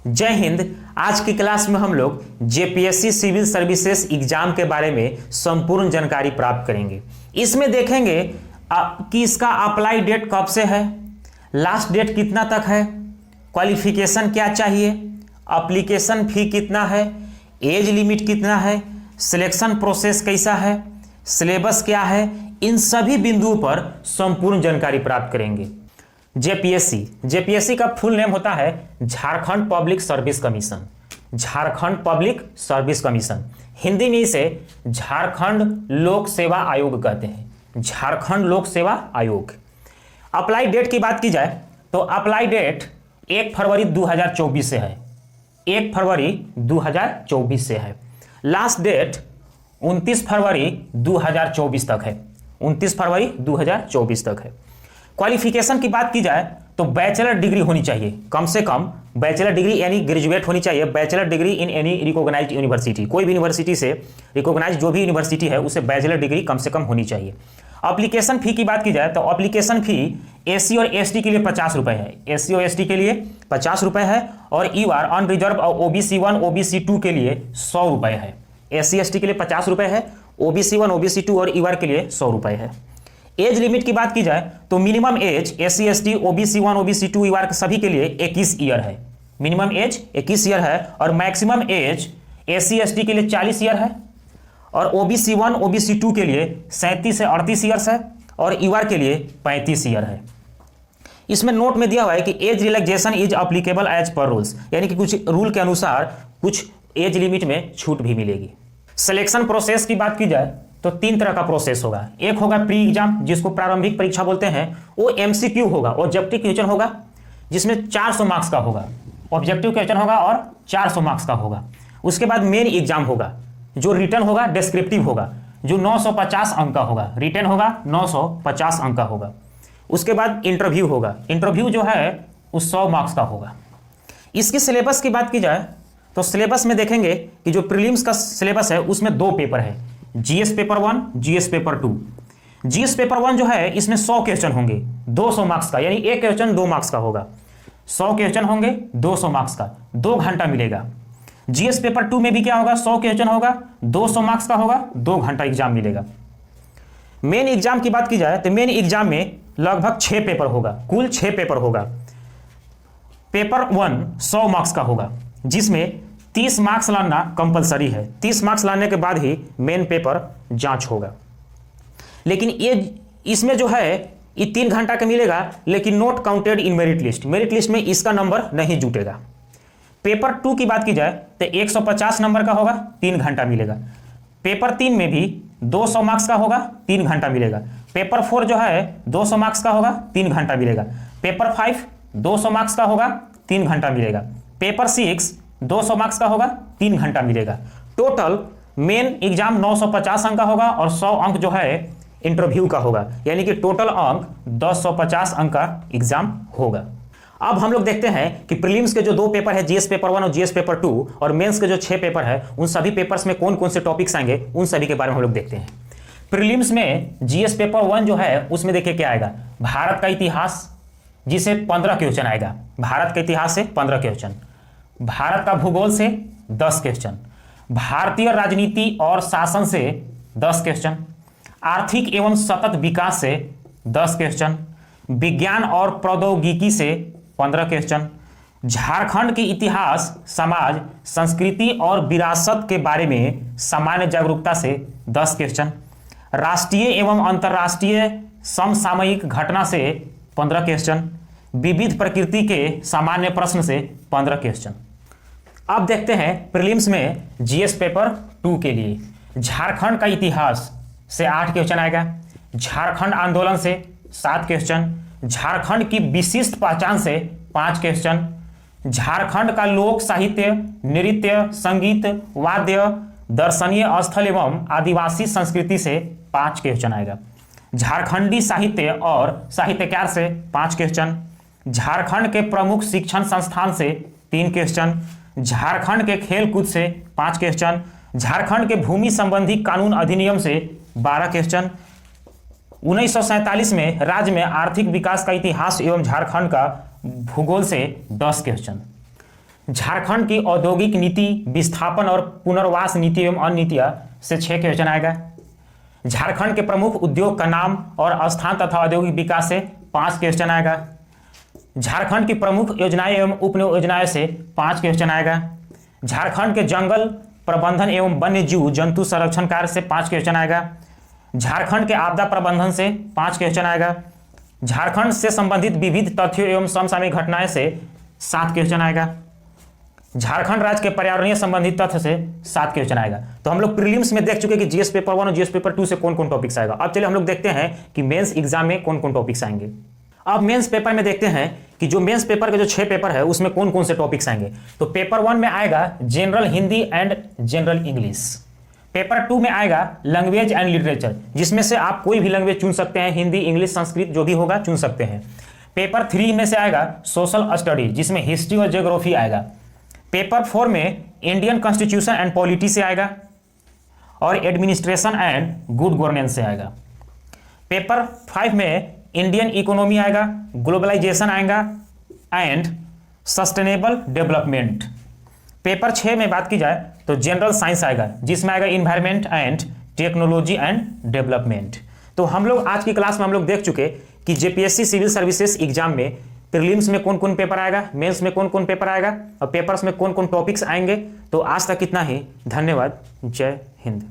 जय हिंद। आज की क्लास में हम लोग जेपीएससी सिविल सर्विसेज एग्जाम के बारे में संपूर्ण जानकारी प्राप्त करेंगे। इसमें देखेंगे कि इसका अप्लाई डेट कब से है, लास्ट डेट कितना तक है, क्वालिफिकेशन क्या चाहिए, एप्लीकेशन फी कितना है, एज लिमिट कितना है, सिलेक्शन प्रोसेस कैसा है, सिलेबस क्या है, इन सभी बिंदुओं पर संपूर्ण जानकारी प्राप्त करेंगे। जेपीएससी का फुल नेम होता है Jharkhand public service commission. Jharkhand public service commission, Hindi में इसे झारखंड लोक सेवा आयोग कहते हैं। झारखंड लोक सेवा आयोग। अप्लाई डेट की बात की जाए तो अप्लाई डेट 1 फरवरी 2024 से है। 1 फरवरी 2024 से है। लास्ट डेट 29 फरवरी 2024 तक है। 29 फरवरी 2024 तक है। क्वालिफिकेशन की बात की जाए तो बैचलर डिग्री होनी चाहिए, कम से कम बैचलर डिग्री यानी ग्रेजुएट होनी चाहिए। Bachelor degree in any recognised university, कोई भी यूनिवर्सिटी से रिकॉग्नाइज्ड जो भी यूनिवर्सिटी है उसे बैचलर डिग्री कम से कम होनी चाहिए। एप्लीकेशन फी की बात की जाए तो एप्लीकेशन फी एससी और एसटी के लिए 50 रुपये है। एससी और एसटी के लिए 50 रुपये है और ईआर अनरिजर्व और ओबीसी 1 ओबीसी 2 के लिए 100 रुपये है। एससी एसटी के लिए 50 रुपये है, ओबीसी 1 ओबीसी 2 और ईआर के लिए 100 रुपये है। एज लिमिट की बात की जाए तो minimum age SC ST OBC 1 OBC 2 ER के सभी के लिए 21 ईयर है। मिनिमम एज 21 ईयर है और मैक्सिमम एज एससी एसटी के लिए 40 ईयर है और ओबीसी 1 ओबीसी 2 के लिए 37 से 38 ईयर्स है और ईआर के लिए 35 ईयर है। इसमें नोट में दिया हुआ है कि age relaxation is applicable as per rules, यानी कि कुछ रूल के अनुसार कुछ एज लिमिट में छूट भी मिलेगी। सिलेक्शन प्रोसेस की बात की जाए तो 3 तरह का प्रोसेस होगा। एक होगा प्री एग्जाम, जिसको प्रारंभिक परीक्षा बोलते हैं। वो एमसीक्यू होगा, ऑब्जेक्टिव क्वेश्चन होगा, जिसमें 400 मार्क्स का होगा। ऑब्जेक्टिव क्वेश्चन होगा और 400 मार्क्स का होगा। उसके बाद मेन एग्जाम होगा, जो रिटन होगा, डिस्क्रिप्टिव होगा, जो 950 अंक का होगा। रिटन होगा 950 अंक का होगा। उसके बाद इंटरव्यू होगा। इंटरव्यू जो है वो 100 मार्क्स का होगा। इसकी सिलेबस की बात की जाए तो सिलेबस में देखेंगे कि जो प्रीलिम्स का सिलेबस है उसमें 2 पेपर है, GS paper 1, GS paper 2। GS paper 1 जो है इसमें 100 क्वेश्चन होंगे 200 मार्क्स का, यानी एक क्वेश्चन 2 मार्क्स का होगा। 100 क्वेश्चन होंगे 200 मार्क्स का, 2 घंटा मिलेगा। जीएस पेपर 2 में भी क्या होगा, 100 क्वेश्चन होगा, 200 मार्क्स का होगा, 2 घंटा एग्जाम मिलेगा। मेन एग्जाम की बात की जाए तो मेन एग्जाम में लगभग 6 पेपर होगा, कुल 6 पेपर होगा। पेपर 1 100 मार्क्स का होगा, जिसमें 30 मार्क्स लाना कंपलसरी है। 30 मार्क्स लाने के बाद ही मेन पेपर जांच होगा। लेकिन ये इसमें जो है ये 3 घंटा का मिलेगा, लेकिन note counted in merit list. Merit list में इसका नंबर नहीं जुटेगा। पेपर 2 की बात की जाए तो 150 नंबर का होगा, 3 घंटा मिलेगा। पेपर 3 में भी 200 मार्क्स का होगा, 3 घंटा मिलेगा। पेपर 4 जो है 200 मार्क्स का होगा, 3 घंटा मिलेगा। पेपर 5 200 मार्क्स का होगा, 3 घंटा मिलेगा। पेपर 6 200 मार्क्स का होगा, 3 घंटा मिलेगा। टोटल मेन एग्जाम 950 अंक का होगा और 100 अंक जो है इंटरव्यू का होगा, यानी कि टोटल अंक 1050 अंक का एग्जाम होगा। अब हम लोग देखते हैं कि प्रीलिम्स के जो 2 पेपर है, जीएस पेपर 1 और जीएस पेपर 2, और मेंस के जो 6 पेपर है, उन सभी पेपर्स में कौन कौन से टॉपिक्स आएंगे, उन सभी के बारे में हम लोग देखते हैं। प्रीलिम्स में जीएस पेपर 1 जो है उसमें देखिए क्या आएगा, भारत का इतिहास, जिसे 15 क्वेश्चन आएगा। भारत के इतिहास से 15 क्वेश्चन, भारत का भूगोल से 10 क्वेश्चन, भारतीय राजनीति और शासन से 10 क्वेश्चन, आर्थिक एवं सतत विकास से 10 क्वेश्चन, विज्ञान और प्रौद्योगिकी से 15 क्वेश्चन, झारखंड के इतिहास, समाज, संस्कृति और विरासत के बारे में सामान्य जागरूकता से 10 क्वेश्चन, राष्ट्रीय एवं अंतर्राष्ट्रीय समसामयिक घटना से 15 क्वेश्चन, विविध प्रकृति के सामान्य प्रश्न से 15 क्वेश्चन। अब देखते हैं प्रीलिम्स में जीएस पेपर 2 के लिए। झारखंड का इतिहास से 8 क्वेश्चन आएगा, झारखंड आंदोलन से 7 क्वेश्चन, झारखंड की विशिष्ट पहचान से 5 क्वेश्चन, झारखंड का लोक साहित्य, नृत्य, संगीत, वाद्य, दर्शनीय स्थल एवं आदिवासी संस्कृति से 5 क्वेश्चन आएगा, झारखंडी साहित्य और साहित्यकार से 5 क्वेश्चन, झारखंड के प्रमुख शिक्षण संस्थान से 3 क्वेश्चन, झारखंड के खेलकूद से 5 क्वेश्चन, झारखंड के भूमि संबंधी कानून अधिनियम से 12 क्वेश्चन, 1947 में राज्य में आर्थिक विकास का इतिहास एवं झारखंड का भूगोल से 10 क्वेश्चन। झारखंड की औद्योगिक नीति, विस्थापन और पुनर्वास नीति एवं अन्य नीतियां से 6 क्वेश्चन आएगा। झारखंड के प्रमुख उद्योग का नाम और स्थान तथा औद्योगिक विकास से 5 क्वेश्चन आएगा। झारखंड की प्रमुख योजनाएं एवं उप योजनाएं से 5 क्वेश्चन आएगा। झारखंड के जंगल प्रबंधन एवं वन्य जीव जंतु संरक्षण कार्य से 5 क्वेश्चन आएगा। झारखंड के आपदा प्रबंधन से 5 क्वेश्चन आएगा। झारखंड से संबंधित विविध तथ्यों एवं समसामयिक घटनाएं से 7 क्वेश्चन आएगा। झारखंड राज्य के पर्यावरणीय संबंधित तथ्य से 7 क्वेश्चन आएगा। तो हम लोग प्रीलिम्स में देख चुके कि जीएस पेपर 1 और जीएस पेपर 2 से कौन कौन टॉपिक्स आएगा। अब चलिए हम लोग देखते हैं कि मेंस एग्जाम में कौन कौन टॉपिक्स आएंगे। अब मेंस पेपर में देखते हैं कि जो मेंस पेपर के जो 6 पेपर है उसमें कौन कौन से टॉपिक्स आएंगे। तो पेपर 1 में आएगा general Hindi and general English. Paper 2 में आएगा लैंग्वेज एंड लिटरेचर, जिसमें से आप कोई भी लैंग्वेज चुन सकते हैं, हिंदी, इंग्लिश, संस्कृत जो भी होगा चुन सकते हैं। पेपर 3 में से आएगा सोशल स्टडी, जिसमें हिस्ट्री और ज्योग्राफी आएगा। पेपर 4 में इंडियन कॉन्स्टिट्यूशन एंड पॉलिटी से आएगा और एडमिनिस्ट्रेशन एंड गुड गवर्नेंस से आएगा। पेपर 5 में इंडियन इकोनॉमी आएगा, ग्लोबलाइजेशन आएगा एंड सस्टेनेबल डेवलपमेंट। पेपर 6 में बात की जाए तो जनरल साइंस आएगा, जिसमें आएगा environment and technology and development. तो हम लोग आज की क्लास में हम लोग देख चुके कि जेपीएससी सिविल सर्विसेज एग्जाम में प्रीलिम्स में कौन कौन पेपर आएगा, मेंस में कौन कौन पेपर आएगा और पेपर्स में कौन कौन टॉपिक्स आएंगे। तो आज तक इतना ही। धन्यवाद। जय हिंद।